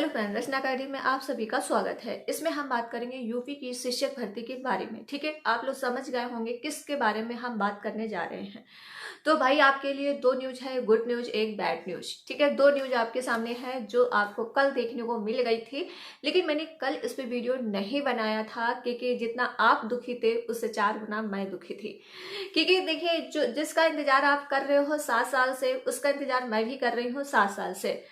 Hello friend, रचना academy में आप सभी का स्वागत है। इसमें हम बात करेंगे यूपी की शिक्षक भर्ती के बारे में। ठीक है, आप लोग समझ गए होंगे किसके बारे में हम बात करने जा रहे हैं। तो भाई आपके लिए दो न्यूज है, गुड न्यूज एक बैड न्यूज। ठीक है, दो न्यूज आपके सामने है जो आपको कल देखने को मिल गई थी, लेकिन मैंने कल इस पे वीडियो नहीं बनाया था क्योंकि जितना आप दुखी थे उससे 4 गुना मैं दुखी थी। क्योंकि देखिए, जो जिसका इंतजार आप कर रहे हो 7 साल से, उसका इंतजार मैं भी कर रही हूँ 7 साल से।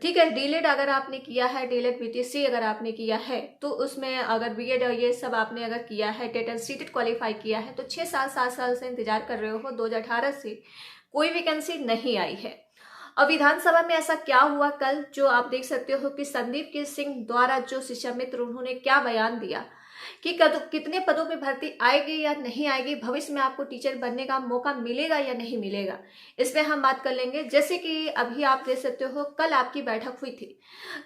ठीक है, डीलेड अगर आपने किया है, डीलेड बीटीसी अगर आपने किया है, तो उसमें अगर बीएड ये सब आपने अगर किया है, टेट एंड सीटेट क्वालिफाई किया है, तो 6 साल 7 साल से इंतजार कर रहे हो। 2018 से कोई वैकेंसी नहीं आई है। अब विधानसभा में ऐसा क्या हुआ कल, जो आप देख सकते हो कि संदीप के सिंह द्वारा जो शिक्षा मित्र उन्होंने क्या बयान दिया कि कितने पदों पे भर्ती आएगी या नहीं आएगी, भविष्य में आपको टीचर बनने का मौका मिलेगा या नहीं मिलेगा, इस पे हम बात कर लेंगे। जैसे कि अभी आप देख सकते हो कल आपकी बैठक हुई थी,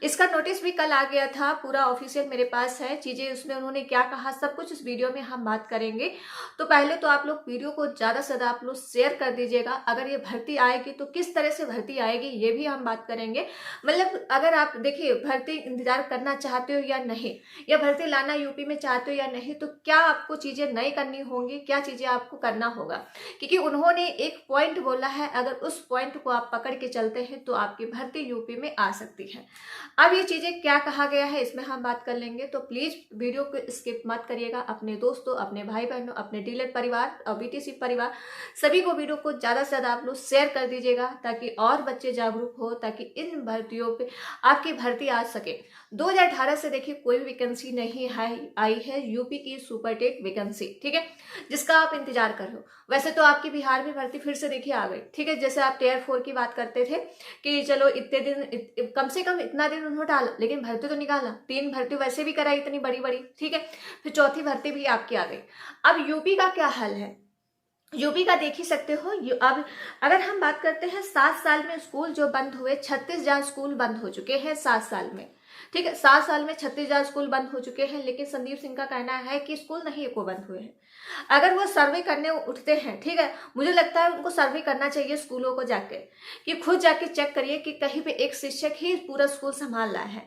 इसका नोटिस भी कल आ गया था, पूरा ऑफिशियल मेरे पास है चीजें, उसमें उन्होंने क्या कहा सब कुछ इस वीडियो में हम बात करेंगे। तो पहले तो आप लोग वीडियो को ज्यादा से ज्यादा आप लोग शेयर कर दीजिएगा। अगर ये भर्ती आएगी तो किस तरह से भर्ती आएगी ये भी हम बात करेंगे। मतलब अगर आप देखिए भर्ती इंतजार करना चाहते हो या नहीं, या भर्ती लाना यूपी में चाहते हो या नहीं, तो क्या आपको चीजें नई करनी होंगी, क्या चीजें आपको करना होगा, क्योंकि उन्होंने एक पॉइंट बोला है, अगर उस पॉइंट को आप पकड़ के चलते हैं तो आपकी भर्ती यूपी में आ सकती है। अब ये चीजें क्या कहा गया है इसमें हम बात कर लेंगे, तो प्लीज वीडियो को स्किप मत करिएगा। अपने दोस्तों, अपने भाई बहनों, अपने डीलर परिवार और बीटीसी परिवार सभी को वीडियो को ज्यादा से ज्यादा आप लोग शेयर कर दीजिएगा, ताकि और बच्चे जागरूक हो, ताकि इन भर्तियों पे आपकी भर्ती आ सके। 2018 से देखिए कोई वैकेंसी नहीं आई है यूपी की सुपर टेट वैकेंसी, ठीक है, जिसका आप इंतजार कर रहे हो। वैसे तो आपकी बिहार में भर्ती फिर से देखिए आ गई। ठीक है, जैसे आप टियर 4 की बात करते थे कि चलो इतने दिन कम से कम इतना दिन उन्होंने डाला, लेकिन भर्ती तो निकाला, 3 भर्ती वैसे भी कराई इतनी बड़ी बड़ी। ठीक है, फिर चौथी भर्ती भी आपकी आ गई। अब यूपी का क्या हाल है, यूपी का देख ही सकते हो। अब अगर हम बात करते हैं 7 साल में स्कूल जो बंद हुए, 36,000 स्कूल बंद हो चुके हैं 7 साल में। ठीक है, 7 साल में 36,000 स्कूल बंद हो चुके हैं, लेकिन संदीप सिंह का कहना है कि स्कूल नहीं एको बंद हुए हैं। अगर वो सर्वे करने उठते हैं, ठीक है, मुझे लगता है उनको सर्वे करना चाहिए स्कूलों को जाके, कि खुद जाके चेक करिए कि कहीं पे एक शिक्षक ही पूरा स्कूल संभाल रहा है,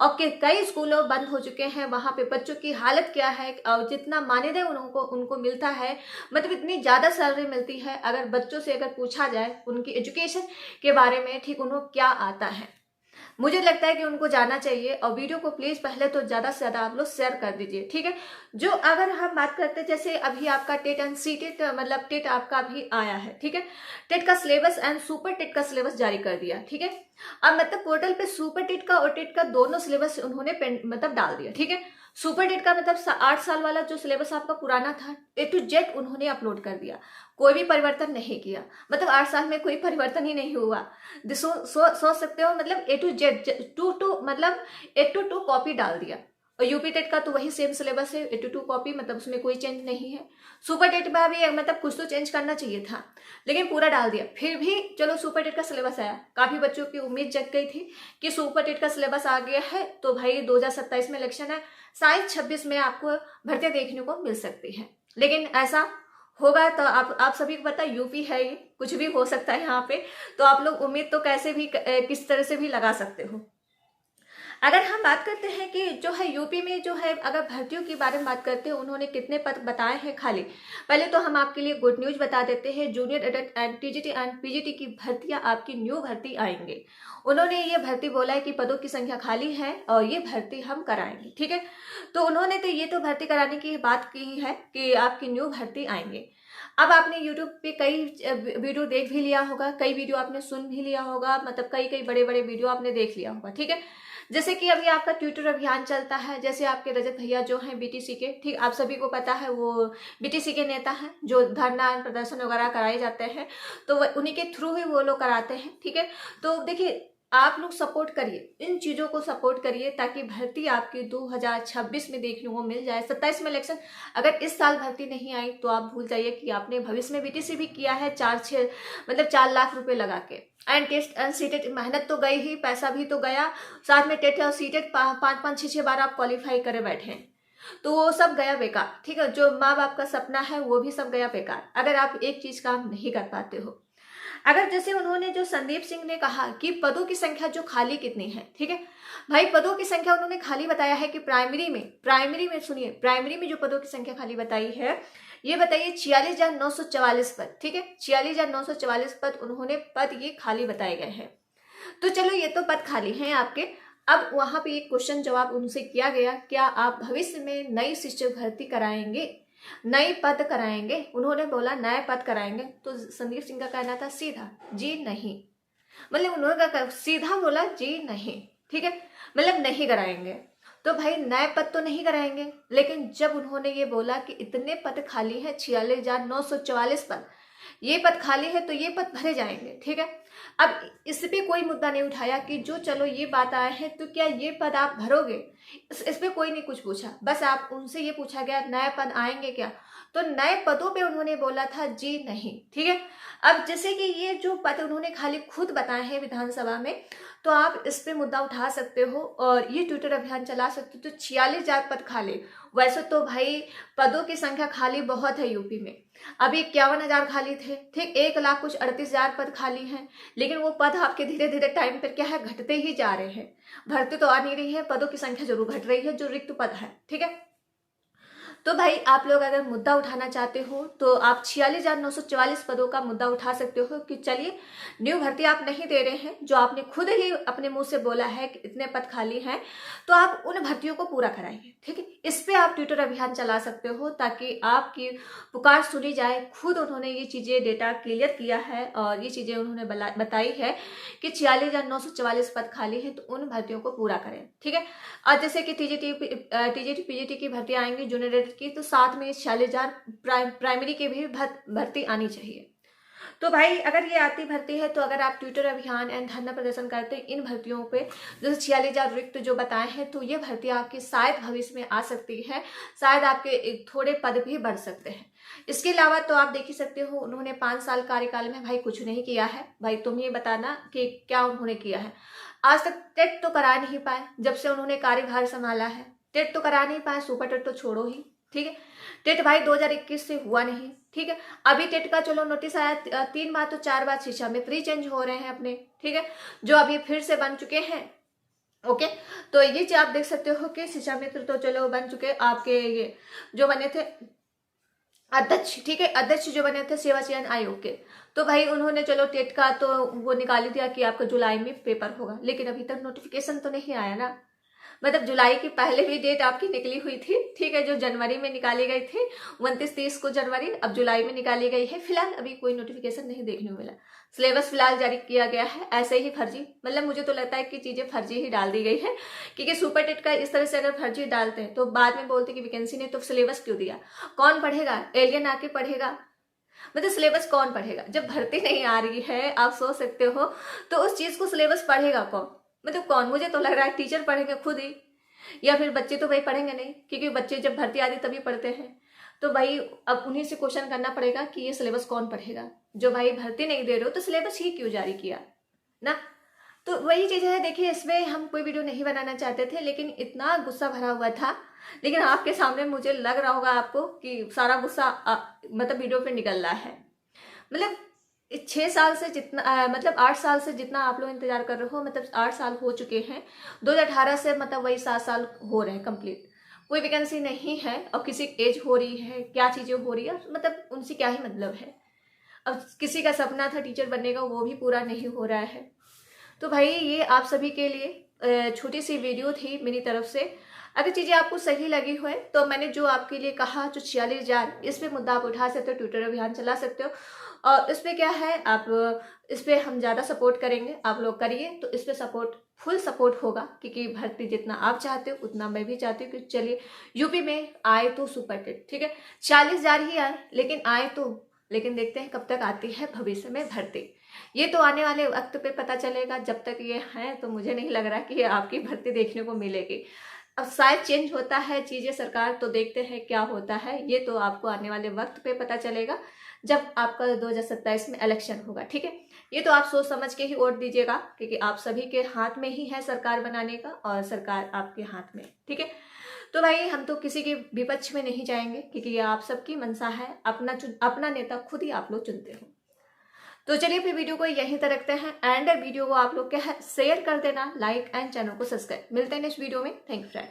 और कि कई स्कूलों बंद हो चुके हैं, वहां पे बच्चों की हालत क्या है, और जितना मानदेय उनको मिलता है, मतलब इतनी ज्यादा सैलरी मिलती है, अगर बच्चों से अगर पूछा जाए उनकी एजुकेशन के बारे में, ठीक, उनको क्या आता है, मुझे लगता है कि उनको जाना चाहिए। और वीडियो को प्लीज पहले तो ज्यादा से ज्यादा आप लोग शेयर कर दीजिए। ठीक है, जो अगर हम बात करते हैं, जैसे अभी आपका टेट एंड सी टेट, मतलब टेट आपका अभी आया है, ठीक है, टेट का सिलेबस एंड सुपर टेट का सिलेबस जारी कर दिया। ठीक है, अब मतलब पोर्टल पे सुपर टेट का और टेट का दोनों सिलेबस उन्होंने मतलब डाल दिया। ठीक है, सुपर टेट का मतलब 8 साल वाला जो सिलेबस आपका पुराना था, A to Z उन्होंने अपलोड कर दिया, कोई भी परिवर्तन नहीं किया। मतलब 8 साल में कोई परिवर्तन ही नहीं हुआ। सोच सकते हो, मतलब A to Z मतलब 8 to 2 कॉपी डाल दिया। और यूपी टेट का तो वही सेम सिलेबस है, 8 to 2 कॉपी, मतलब उसमें कोई चेंज नहीं है। सुपर टेट में भी मतलब कुछ तो चेंज करना चाहिए था, लेकिन पूरा डाल दिया। फिर भी चलो सुपर टेट का सिलेबस आया, काफी बच्चों की उम्मीद जग गई थी कि सुपर टेट का सिलेबस आ गया है तो भाई 2027 में इलेक्शन है, शायद 26 में आपको भर्तियां देखने को मिल सकती है। लेकिन ऐसा होगा तो आप सभी को पता है यूपी है, ये कुछ भी हो सकता है यहाँ पे, तो आप लोग उम्मीद तो कैसे भी किस तरह से भी लगा सकते हो। अगर हम बात करते हैं कि जो है यूपी में जो है, अगर भर्तियों के बारे में बात करते हैं, उन्होंने कितने पद बताए हैं खाली, पहले तो हम आपके लिए गुड न्यूज बता देते हैं। Junior aided and TGT and PGT की भर्तियां आपकी न्यू भर्ती आएंगे। उन्होंने ये भर्ती बोला है कि पदों की संख्या खाली है और ये भर्ती हम कराएंगे। ठीक है, तो उन्होंने तो ये तो भर्ती कराने की बात की है कि आपकी न्यू भर्ती आएंगे। अब आपने YouTube पे कई वीडियो देख भी लिया होगा, कई वीडियो आपने सुन भी लिया होगा, मतलब कई बड़े बड़े वीडियो आपने देख लिया होगा। ठीक है, जैसे कि अभी आपका ट्विटर अभियान चलता है, जैसे आपके रजत भैया जो हैं बीटीसी के, ठीक, आप सभी को पता है वो बीटीसी के नेता हैं, जो धरना प्रदर्शन वगैरह कराए जाते हैं, तो उन्हीं के थ्रू ही वो लोग कराते हैं। ठीक है, तो देखिए आप लोग सपोर्ट करिए, इन चीजों को सपोर्ट करिए, ताकि भर्ती आपकी 2026 में देखने को मिल जाए। 27 में इलेक्शन, अगर इस साल भर्ती नहीं आई तो आप भूल जाइए कि आपने भविष्य में बीटीसी भी किया है 4 लाख रुपए लगा के। एंड टेस्ट एंड सीटेट मेहनत तो गई ही, पैसा भी तो गया, साथ में टेट और सीटेट 5 6 बार आप क्वालिफाई करे बैठे हैं, तो वो सब गया बेकार। ठीक है, जो माँ बाप का सपना है वो भी सब गया बेकार, अगर आप एक चीज काम नहीं कर पाते हो। अगर जैसे उन्होंने जो संदीप सिंह ने कहा कि पदों की संख्या जो खाली कितनी है, ठीक है भाई, पदों की संख्या उन्होंने खाली बताया है कि प्राइमरी में सुनिए, प्राइमरी में जो पदों की संख्या खाली बताई है, ये बताइए 46,944 पद, ठीक है, 46,944 पद उन्होंने पद ये खाली बताए गए हैं। तो चलो ये तो पद खाली हैं आपके। अब वहां पे एक क्वेश्चन जवाब उनसे किया गया, क्या आप भविष्य में नई शिक्षक भर्ती कराएंगे, नए पद कराएंगे? उन्होंने बोला नए पद कराएंगे। तो संदीप सिंह का कहना था सीधा जी नहीं, मतलब उन्होंने सीधा बोला जी नहीं, ठीक है, मतलब नहीं कराएंगे। तो भाई नए पद तो नहीं कराएंगे, लेकिन जब उन्होंने ये बोला कि इतने पद खाली हैं 46,944 पद, ये पद खाली है तो ये पद भरे जाएंगे, ठीक है। अब इस पे कोई मुद्दा नहीं उठाया कि जो चलो ये बात आया है तो क्या ये पद आप भरोगे, इस पे कोई नहीं कुछ पूछा। बस आप उनसे ये पूछा गया नए पद आएंगे क्या, तो नए पदों पे उन्होंने बोला था जी नहीं, ठीक है। अब जैसे कि ये जो पद उन्होंने खाली खुद बताए हैं विधानसभा में, तो आप इस पे मुद्दा उठा सकते हो और ये ट्विटर अभियान चला सकते हो। तो 46,000 पद खाली, वैसे तो भाई पदों की संख्या खाली बहुत है यूपी में, अभी 51,000 खाली थे, ठीक, 1,38,000 पद खाली हैं, लेकिन वो पद आपके धीरे धीरे टाइम पर क्या है घटते ही जा रहे हैं, भर्ती तो आ नहीं रही है, पदों की संख्या जरूर घट रही है जो रिक्त पद है, ठीक है। तो भाई आप लोग अगर मुद्दा उठाना चाहते हो तो आप 46,944 पदों का मुद्दा उठा सकते हो कि चलिए न्यू भर्ती आप नहीं दे रहे हैं, जो आपने खुद ही अपने मुंह से बोला है कि इतने पद खाली हैं, तो आप उन भर्तियों को पूरा कराइए, ठीक है। इस पे आप ट्विटर अभियान चला सकते हो ताकि आपकी पुकार सुनी जाए। खुद उन्होंने ये चीजें डेटा क्लियर किया है और ये चीजें उन्होंने बताई है कि 46,944 पद खाली है, तो उन भर्तियों को पूरा करें, ठीक है। और जैसे कि टीजीटी पीजीटी की भर्ती आएंगी जूनियर की, तो साथ में 46,000 प्राइमरी की भी भर्ती आनी चाहिए। तो भाई अगर ये आती भर्ती है तो अगर आप ट्विटर अभियान एंड धरना प्रदर्शन करते हैं इन भर्तियों पे, जैसे 46,000 रिक्त जो बताए हैं, तो ये भर्ती आपकी शायद भविष्य में आ सकती है, शायद आपके थोड़े पद भी बढ़ सकते हैं। इसके अलावा तो आप देख ही सकते हो उन्होंने 5 साल कार्यकाल में भाई कुछ नहीं किया है। भाई तुम ये बताना कि क्या उन्होंने किया है। आज तक टेट तो करा नहीं पाए, जब से उन्होंने कार्यभार संभाला है टेट तो करा नहीं पाए, सुपर टेट तो छोड़ो ही, ठीक है। टेट भाई 2021 से हुआ नहीं, ठीक है। अभी टेट का चलो नोटिस आया 3 बार तो 4 बार शिक्षा मित्र चेंज हो रहे हैं अपने, ठीक है, जो अभी फिर से बन चुके हैं, ओके। तो ये चीज आप देख सकते हो कि शिक्षा मित्र तो चलो बन चुके, आपके ये जो बने थे अध्यक्ष, ठीक है, अध्यक्ष जो बने थे सेवा चयन आयोग के, तो भाई उन्होंने चलो टेट का तो वो निकाल ही दिया कि आपका जुलाई में पेपर होगा, लेकिन अभी तक नोटिफिकेशन तो नहीं आया ना। मतलब जुलाई की पहले भी डेट आपकी निकली हुई थी, ठीक है, जो जनवरी में निकाली गई थी 29-30 को जनवरी, अब जुलाई में निकाली गई है। फिलहाल अभी कोई नोटिफिकेशन नहीं देखने को मिला। सिलेबस फिलहाल जारी किया गया है ऐसे ही फर्जी, मतलब मुझे तो लगता है कि चीजें फर्जी ही डाल दी गई है, क्योंकि सुपर टेट का इस तरह से अगर फर्जी डालते हैं तो बाद में बोलते कि वैकेंसी ने तो सिलेबस क्यों दिया, कौन पढ़ेगा, एलियन आके पढ़ेगा, मतलब सिलेबस कौन पढ़ेगा जब भर्ती नहीं आ रही है। आप सोच सकते हो तो उस चीज को सिलेबस पढ़ेगा कौन, मतलब कौन, मुझे तो लग रहा है टीचर पढ़ेंगे खुद ही, या फिर बच्चे तो भाई पढ़ेंगे नहीं, क्योंकि बच्चे जब भर्ती आती तभी पढ़ते हैं। तो भाई अब उन्हीं से क्वेश्चन करना पड़ेगा कि ये सिलेबस कौन पढ़ेगा, जो भाई भर्ती नहीं दे रहे हो तो सिलेबस ही क्यों जारी किया ना। तो वही चीज है, देखिए इसमें हम कोई वीडियो नहीं बनाना चाहते थे, लेकिन इतना गुस्सा भरा हुआ था, लेकिन आपके सामने मुझे लग रहा होगा आपको कि सारा गुस्सा मतलब वीडियो पे निकल रहा है। मतलब 6 साल से जितना मतलब 8 साल से जितना आप लोग इंतजार कर रहे हो, मतलब 8 साल हो चुके हैं, 2018 से मतलब वही 7 साल हो रहे हैं कंप्लीट, कोई वैकेंसी नहीं है और किसी एज हो रही है, क्या चीजें हो रही है, मतलब उनसे क्या ही मतलब है। अब किसी का सपना था टीचर बनने का, वो भी पूरा नहीं हो रहा है। तो भाई ये आप सभी के लिए छोटी सी वीडियो थी मेरी तरफ से। अगर चीजें आपको सही लगी हो तो मैंने जो आपके लिए कहा, जो 46,000 इस पे मुद्दा आप उठा सकते हो, ट्विटर अभियान चला सकते हो, और इस पे क्या है, आप इस पे हम ज़्यादा सपोर्ट करेंगे, आप लोग करिए तो इस पे सपोर्ट फुल सपोर्ट होगा, क्योंकि भर्ती जितना आप चाहते हो उतना मैं भी चाहती हूँ कि चलिए यूपी में आए तो सुपर टेट, ठीक है, 40,000 ही आए लेकिन आए तो, लेकिन देखते हैं कब तक आती है भविष्य में भर्ती। ये तो आने वाले वक्त पे पता चलेगा, जब तक ये है तो मुझे नहीं लग रहा कि आपकी भर्ती देखने को मिलेगी। अब शायद चेंज होता है चीजें सरकार, तो देखते हैं क्या होता है, ये तो आपको आने वाले वक्त पे पता चलेगा जब आपका 2027 में इलेक्शन होगा, ठीक है। ये तो आप सोच समझ के ही वोट दीजिएगा, क्योंकि आप सभी के हाथ में ही है सरकार बनाने का, और सरकार आपके हाथ में, ठीक है। तो भाई हम तो किसी के विपक्ष में नहीं जाएंगे, क्योंकि ये आप सबकी मंशा है, अपना नेता खुद ही आप लोग चुनते हो। तो चलिए फिर वीडियो को यहीं तक रखते हैं एंड वीडियो को आप लोग क्या है शेयर कर देना, लाइक एंड चैनल को सब्सक्राइब। मिलते हैं नेक्स्ट वीडियो में। Thank you friend.